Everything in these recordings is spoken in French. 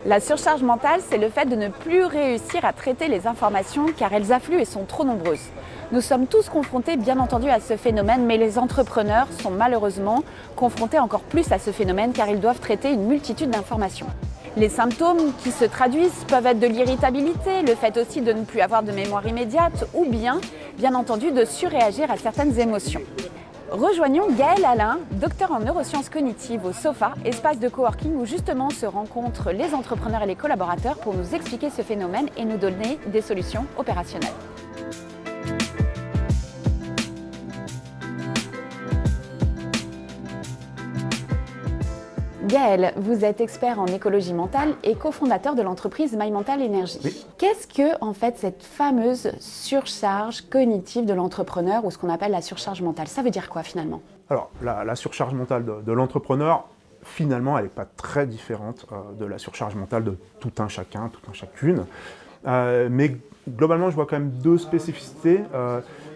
La surcharge mentale, c'est le fait de ne plus réussir à traiter les informations car elles affluent et sont trop nombreuses. Nous sommes tous confrontés bien entendu à ce phénomène, mais les entrepreneurs sont malheureusement confrontés encore plus à ce phénomène car ils doivent traiter une multitude d'informations. Les symptômes qui se traduisent peuvent être de l'irritabilité, le fait aussi de ne plus avoir de mémoire immédiate ou bien entendu, de surréagir à certaines émotions. Rejoignons Gaëlle Alain, docteur en neurosciences cognitives au SOFA, espace de coworking où justement se rencontrent les entrepreneurs et les collaborateurs pour nous expliquer ce phénomène et nous donner des solutions opérationnelles. Gaëlle, vous êtes expert en écologie mentale et cofondateur de l'entreprise My Mental Energy. Oui. Qu'est-ce que, en fait, cette fameuse surcharge cognitive de l'entrepreneur ou ce qu'on appelle la surcharge mentale? Ça veut dire quoi finalement? Alors, la surcharge mentale de l'entrepreneur, finalement, elle n'est pas très différente de la surcharge mentale de tout un chacun, toute un chacune. Mais globalement, je vois quand même deux spécificités.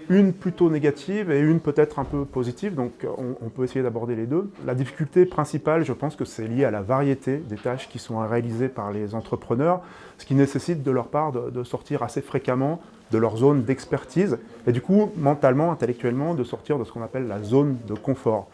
Une plutôt négative et une peut-être un peu positive, donc on peut essayer d'aborder les deux. La difficulté principale, je pense que c'est lié à la variété des tâches qui sont réalisées par les entrepreneurs, ce qui nécessite de leur part de sortir assez fréquemment de leur zone d'expertise et du coup, mentalement, intellectuellement, de sortir de ce qu'on appelle la zone de confort.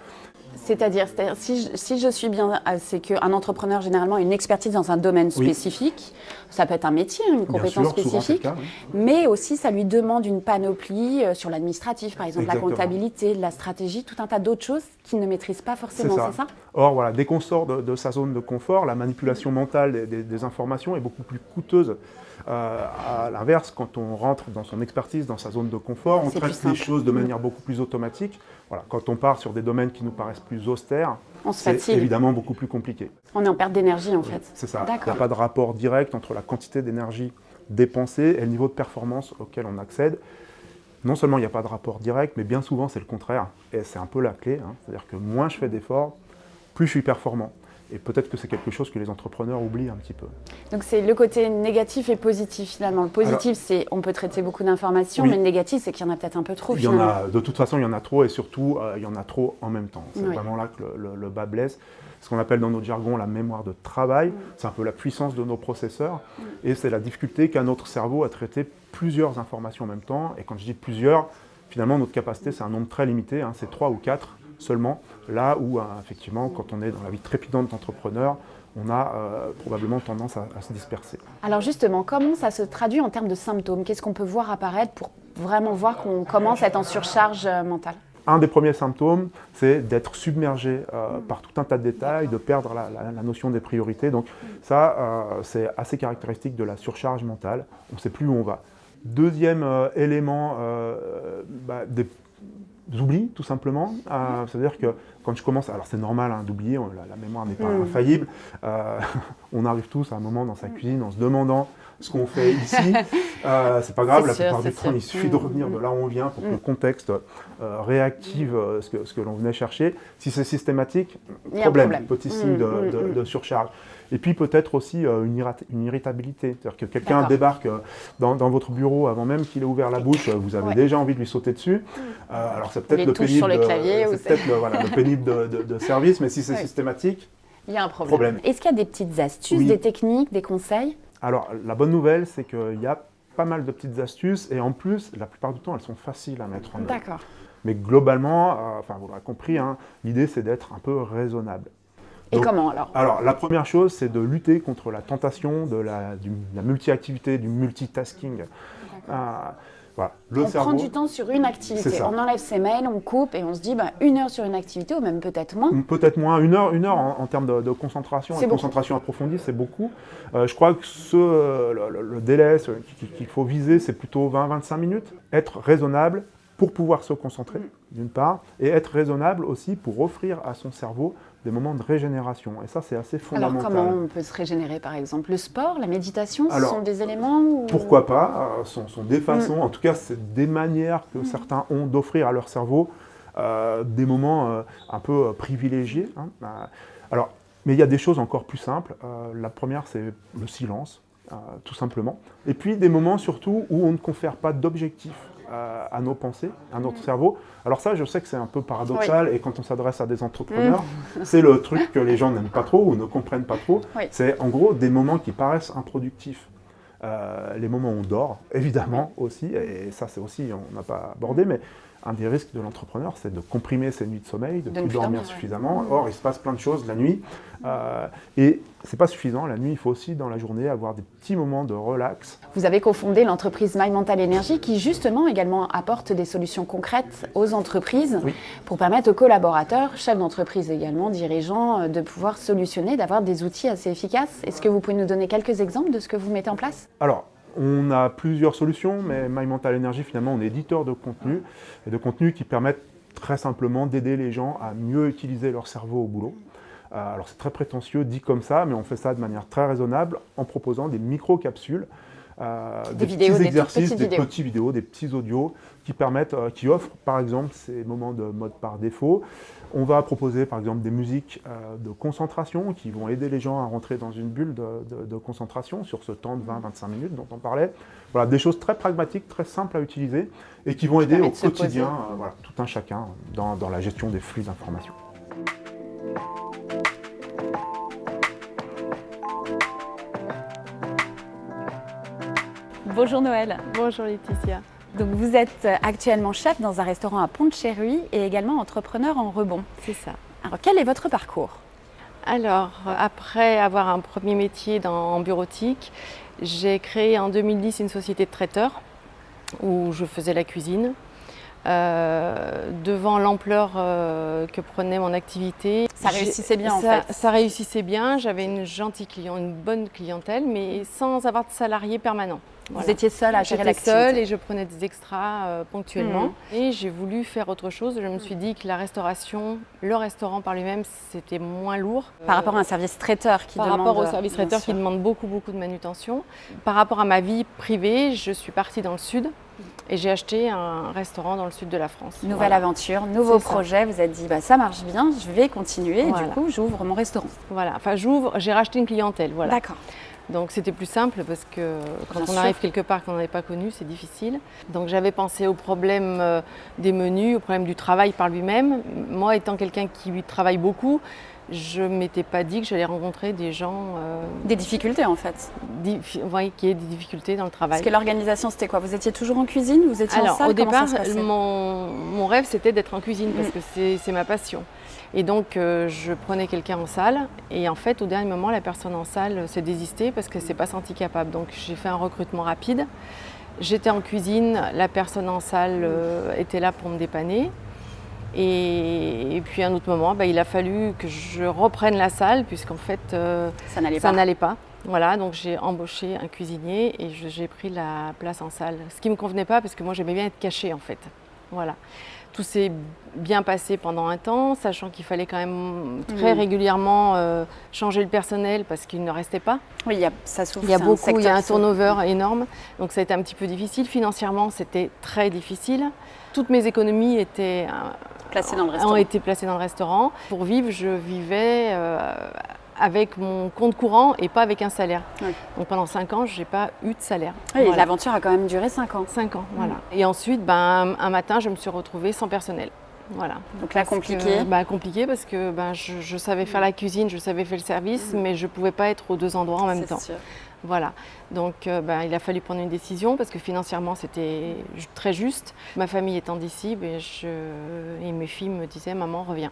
C'est-à-dire si je suis bien, c'est qu'un entrepreneur généralement a une expertise dans un domaine spécifique, ça peut être un métier, une compétence spécifique, souvent, c'est le cas, oui. mais aussi ça lui demande une panoplie sur l'administratif, par exemple Exactement. la comptabilité, la stratégie, tout un tas d'autres choses qu'il ne maîtrise pas forcément, c'est ça? Or, voilà, dès qu'on sort de sa zone de confort, la manipulation mentale des informations est beaucoup plus coûteuse. À l'inverse, quand on rentre dans son expertise, dans sa zone de confort, on traite les choses de manière beaucoup plus automatique. Voilà, quand on part sur des domaines qui nous paraissent plus austères, c'est évidemment beaucoup plus compliqué. On est en perte d'énergie en fait. C'est ça. Il n'y a pas de rapport direct entre la quantité d'énergie dépensée et le niveau de performance auquel on accède. Non seulement il n'y a pas de rapport direct, mais bien souvent c'est le contraire. Et c'est un peu la clé. C'est-à-dire que moins je fais d'efforts, plus je suis performant. Et peut-être que c'est quelque chose que les entrepreneurs oublient un petit peu. Donc c'est le côté négatif et positif finalement. Le positif, c'est on peut traiter beaucoup d'informations, mais le négatif, c'est qu'il y en a peut-être un peu trop finalement. De toute façon, il y en a trop et surtout, il y en a trop en même temps. C'est vraiment là que le bas blesse. Ce qu'on appelle dans notre jargon la mémoire de travail, c'est un peu la puissance de nos processeurs et c'est la difficulté qu'a notre cerveau à traiter plusieurs informations en même temps. Et quand je dis plusieurs, finalement, notre capacité, c'est un nombre très limité, c'est 3 ou 4 seulement, là où effectivement, quand on est dans la vie trépidante d'entrepreneur, on a probablement tendance à se disperser. Alors justement, comment ça se traduit en termes de symptômes? Qu'est-ce qu'on peut voir apparaître pour vraiment voir qu'on commence à être en surcharge mentale? Un des premiers symptômes, c'est d'être submergé par tout un tas de détails, de perdre la notion des priorités. Donc ça, c'est assez caractéristique de la surcharge mentale. On ne sait plus où on va. Deuxième élément, des oublis, tout simplement. C'est-à-dire que quand je commence, alors c'est normal d'oublier, la mémoire n'est pas infaillible. On arrive tous à un moment dans sa cuisine en se demandant ce qu'on fait ici. C'est pas grave, la plupart du temps, il suffit de revenir de là où on vient pour que le contexte réactive ce que l'on venait chercher. Si c'est systématique, problème. Petit signe de surcharge. Et puis peut-être aussi une irritabilité. C'est-à-dire que quelqu'un débarque dans votre bureau avant même qu'il ait ouvert la bouche, vous avez déjà envie de lui sauter dessus. Alors c'est peut-être le pénible de service, mais si c'est systématique, il y a un problème. Est-ce qu'il y a des petites astuces, des techniques, des conseils? Alors la bonne nouvelle, c'est qu'il y a pas mal de petites astuces et en plus, la plupart du temps, elles sont faciles à mettre en œuvre. D'accord. Mais globalement, vous l'aurez compris, l'idée c'est d'être un peu raisonnable. Et comment alors? Alors, la première chose, c'est de lutter contre la tentation de la multi-activité, du multitasking. Voilà. On prend du temps sur une activité, on enlève ses mails, on coupe et on se dit 1 heure sur une activité ou même peut-être moins. Peut-être moins, une heure en termes de concentration. Et concentration approfondie, c'est beaucoup. Je crois que le délai qu'il faut viser, c'est plutôt 20-25 minutes. Être raisonnable pour pouvoir se concentrer, d'une part, et être raisonnable aussi pour offrir à son cerveau des moments de régénération. Et ça, c'est assez fondamental. Alors, comment on peut se régénérer, par exemple? Le sport, la méditation, ce sont des éléments Pourquoi pas, sont des façons, en tout cas, c'est des manières que certains ont d'offrir à leur cerveau des moments un peu privilégiés. Alors, mais il y a des choses encore plus simples. La première, c'est le silence, tout simplement. Et puis, des moments surtout où on ne confère pas d'objectif à nos pensées, à notre cerveau. Alors ça, je sais que c'est un peu paradoxal, et quand on s'adresse à des entrepreneurs, c'est le truc que les gens n'aiment pas trop ou ne comprennent pas trop. C'est en gros des moments qui paraissent improductifs. Les moments où on dort, évidemment aussi, et ça c'est aussi, on n'a pas abordé, mais un des risques de l'entrepreneur, c'est de comprimer ses nuits de sommeil, de ne plus dormir suffisamment. Or, il se passe plein de choses la nuit, et c'est pas suffisant. La nuit, il faut aussi, dans la journée, avoir des petits moments de relax. Vous avez cofondé l'entreprise My Mental Energy qui, justement, également apporte des solutions concrètes aux entreprises pour permettre aux collaborateurs, chefs d'entreprise également, dirigeants, de pouvoir solutionner, d'avoir des outils assez efficaces. Est-ce que vous pouvez nous donner quelques exemples de ce que vous mettez en place ? Alors, on a plusieurs solutions, mais My Mental Energy, finalement, on est éditeur de contenu, et de contenus qui permettent très simplement d'aider les gens à mieux utiliser leur cerveau au boulot. Alors c'est très prétentieux dit comme ça, mais on fait ça de manière très raisonnable en proposant des micro-capsules, des vidéos, petits exercices, des petites vidéos, des petits audios qui permettent, qui offrent par exemple ces moments de mode par défaut. On va proposer par exemple des musiques de concentration qui vont aider les gens à rentrer dans une bulle de concentration sur ce temps de 20-25 minutes dont on parlait. Voilà, des choses très pragmatiques, très simples à utiliser et qui vont aider au quotidien tout un chacun dans la gestion des flux d'informations. Bonjour Noël. Bonjour Laetitia. Donc vous êtes actuellement chef dans un restaurant à Pont-de-Chéruy et également entrepreneur en rebond. C'est ça. Alors quel est votre parcours ? Alors, après avoir un premier métier en bureautique, j'ai créé en 2010 une société de traiteurs où je faisais la cuisine. Devant l'ampleur que prenait mon activité. Ça réussissait bien en fait. Ça réussissait bien, j'avais une bonne clientèle, mais sans avoir de salariés permanents. Voilà. Vous étiez seule à gérer l'activité. J'étais seule et je prenais des extras ponctuellement. Et j'ai voulu faire autre chose. Je me suis dit que la restauration, le restaurant par lui-même, c'était moins lourd. Par rapport à un service traiteur qui demande... Par rapport au service traiteur qui demande beaucoup de manutention. Par rapport à ma vie privée, je suis partie dans le sud. Et j'ai acheté un restaurant dans le sud de la France. Nouvelle aventure, nouveau projet. Vous avez dit, ça marche bien, je vais continuer. Et du coup, j'ouvre mon restaurant. Voilà, enfin j'ai racheté une clientèle. Voilà. D'accord. Donc c'était plus simple parce que quand on arrive quelque part qu'on n'avait pas connu, c'est difficile. Donc j'avais pensé au problème des menus, au problème du travail par lui-même. Moi, étant quelqu'un qui travaille beaucoup, je ne m'étais pas dit que j'allais rencontrer des gens... Des difficultés en fait. Qui aient des difficultés dans le travail. Parce que l'organisation, c'était quoi ? Vous étiez toujours en cuisine ? Vous étiez en salle ? Au départ, mon rêve, c'était d'être en cuisine parce que c'est ma passion. Et donc, je prenais quelqu'un en salle et en fait, au dernier moment, la personne en salle s'est désistée parce qu'elle ne s'est pas sentie capable. Donc, j'ai fait un recrutement rapide. J'étais en cuisine, la personne en salle était là pour me dépanner. Et puis à un autre moment, il a fallu que je reprenne la salle puisqu'en fait, ça n'allait pas. Voilà, donc j'ai embauché un cuisinier et j'ai pris la place en salle. Ce qui ne me convenait pas parce que moi, j'aimais bien être cachée en fait. Voilà. Tout s'est bien passé pendant un temps, sachant qu'il fallait quand même très régulièrement changer le personnel parce qu'il ne restait pas. Oui, ça souffre. Il y a un turnover énorme, donc ça a été un petit peu difficile. Financièrement, c'était très difficile. Toutes mes économies ont été placées dans le restaurant. Pour vivre, je vivais avec mon compte courant et pas avec un salaire. Oui. Donc pendant 5 ans, je n'ai pas eu de salaire. Oui, voilà. L'aventure a quand même duré 5 ans. 5 ans, voilà. Et ensuite, un matin, je me suis retrouvée sans personnel. Voilà. Donc là, compliqué. Compliqué parce que je savais faire la cuisine, je savais faire le service, mais je ne pouvais pas être aux 2 endroits en même temps. Sûr. Voilà. Donc il a fallu prendre une décision parce que financièrement, c'était très juste. Ma famille étant d'ici, et mes filles me disaient « Maman, reviens ».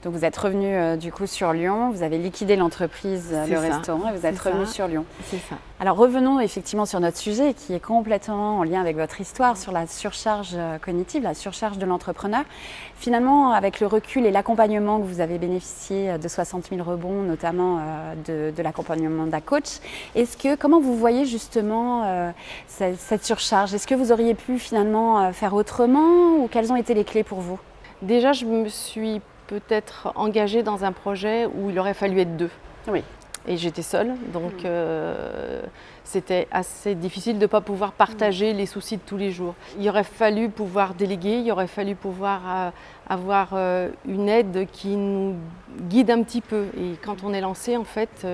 Donc vous êtes revenu du coup sur Lyon, vous avez liquidé l'entreprise, restaurant et vous êtes revenu sur Lyon. C'est ça. Alors revenons effectivement sur notre sujet qui est complètement en lien avec votre histoire sur la surcharge cognitive, la surcharge de l'entrepreneur. Finalement, avec le recul et l'accompagnement que vous avez bénéficié de 60 000 rebonds, notamment de l'accompagnement d'un coach, comment vous voyez justement cette surcharge ? Est-ce que vous auriez pu finalement faire autrement ou quelles ont été les clés pour vous ? Déjà, je me suis peut-être engagée dans un projet où il aurait fallu être 2. Oui. Et j'étais seule, donc c'était assez difficile de ne pas pouvoir partager les soucis de tous les jours. Il aurait fallu pouvoir déléguer, il aurait fallu pouvoir avoir une aide qui nous guide un petit peu. Et quand on est lancé, en fait,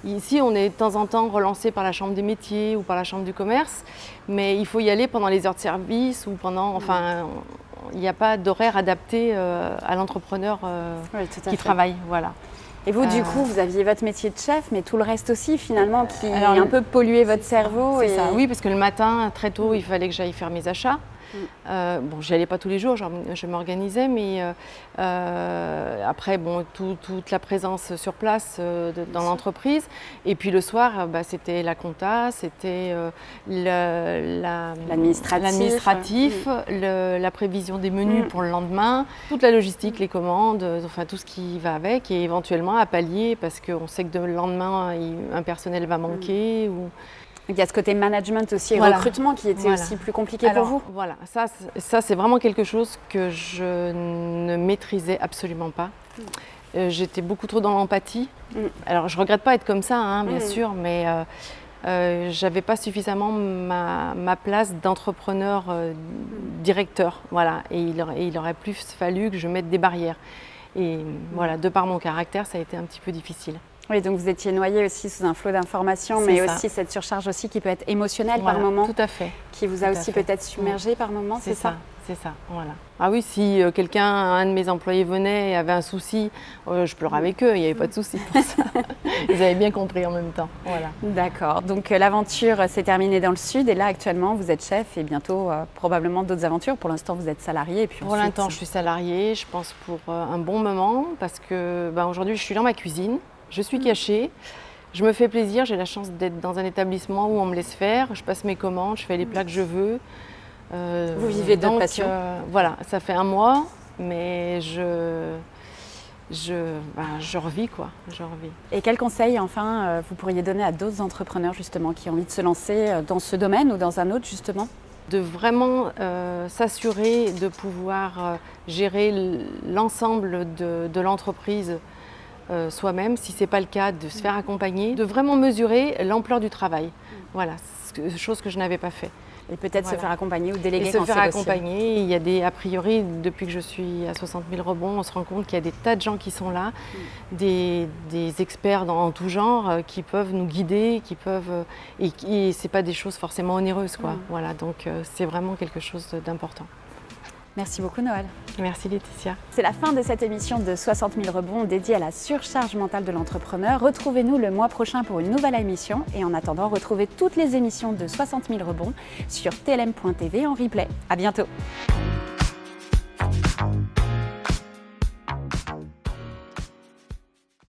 Ici, on est de temps en temps relancé par la chambre des métiers ou par la chambre du commerce, mais il faut y aller pendant les heures de service ou pendant, enfin, il n'y a pas d'horaire adapté à l'entrepreneur qui travaille, voilà. Et vous, du coup, vous aviez votre métier de chef, mais tout le reste aussi, finalement, qui a un peu pollué votre cerveau. C'est ça, oui, parce que le matin, très tôt, il fallait que j'aille faire mes achats. Bon, j'y allais pas tous les jours, je m'organisais, mais après, bon, toute la présence sur place dans l'entreprise. Et puis le soir, c'était la compta, c'était l'administratif, la prévision des menus pour le lendemain, toute la logistique, les commandes, enfin tout ce qui va avec, et éventuellement à pallier parce qu'on sait que le lendemain, un personnel va manquer. Il y a ce côté management aussi et recrutement qui était aussi plus compliqué pour vous. Voilà, ça c'est vraiment quelque chose que je ne maîtrisais absolument pas. J'étais beaucoup trop dans l'empathie. Alors je ne regrette pas être comme ça, hein, bien sûr, mais j'avais pas suffisamment ma place d'entrepreneur directeur. Voilà, et il aurait plus fallu que je mette des barrières. Et voilà, de par mon caractère, ça a été un petit peu difficile. Oui, donc vous étiez noyé aussi sous un flot d'informations, mais aussi cette surcharge aussi qui peut être émotionnelle par moment. Tout à fait. Qui vous a aussi peut-être submergé par moment, c'est ça? C'est ça, voilà. Ah oui, si un de mes employés venait et avait un souci, je pleurais avec eux, il n'y avait pas de souci pour ça. Ils avaient bien compris en même temps, voilà. D'accord, donc l'aventure s'est terminée dans le sud et là actuellement vous êtes chef et bientôt probablement d'autres aventures. Pour l'instant vous êtes salarié. Et puis pour l'instant je suis salariée, je pense pour un bon moment parce que aujourd'hui je suis dans ma cuisine. Je suis cachée, je me fais plaisir, j'ai la chance d'être dans un établissement où on me laisse faire, je passe mes commandes, je fais les plats que je veux. Vous vivez de votre passion. Voilà, ça fait un mois, mais je revis quoi, je revis. Et quel conseil enfin vous pourriez donner à d'autres entrepreneurs justement qui ont envie de se lancer dans ce domaine ou dans un autre justement? De vraiment s'assurer de pouvoir gérer l'ensemble de l'entreprise soi-même, si ce n'est pas le cas, de se faire accompagner, de vraiment mesurer l'ampleur du travail. Voilà, chose que je n'avais pas fait. Et peut-être se faire accompagner ou déléguer quand c'est possible. Se faire accompagner, il y a a priori, depuis que je suis à 60 000 rebonds, on se rend compte qu'il y a des tas de gens qui sont là, des experts dans tout genre qui peuvent nous guider, qui peuvent et ce n'est pas des choses forcément onéreuses, quoi. Voilà, donc c'est vraiment quelque chose d'important. Merci beaucoup Noël. Merci Laetitia. C'est la fin de cette émission de 60 000 rebonds dédiée à la surcharge mentale de l'entrepreneur. Retrouvez-nous le mois prochain pour une nouvelle émission et en attendant, retrouvez toutes les émissions de 60 000 rebonds sur tlm.tv en replay. À bientôt.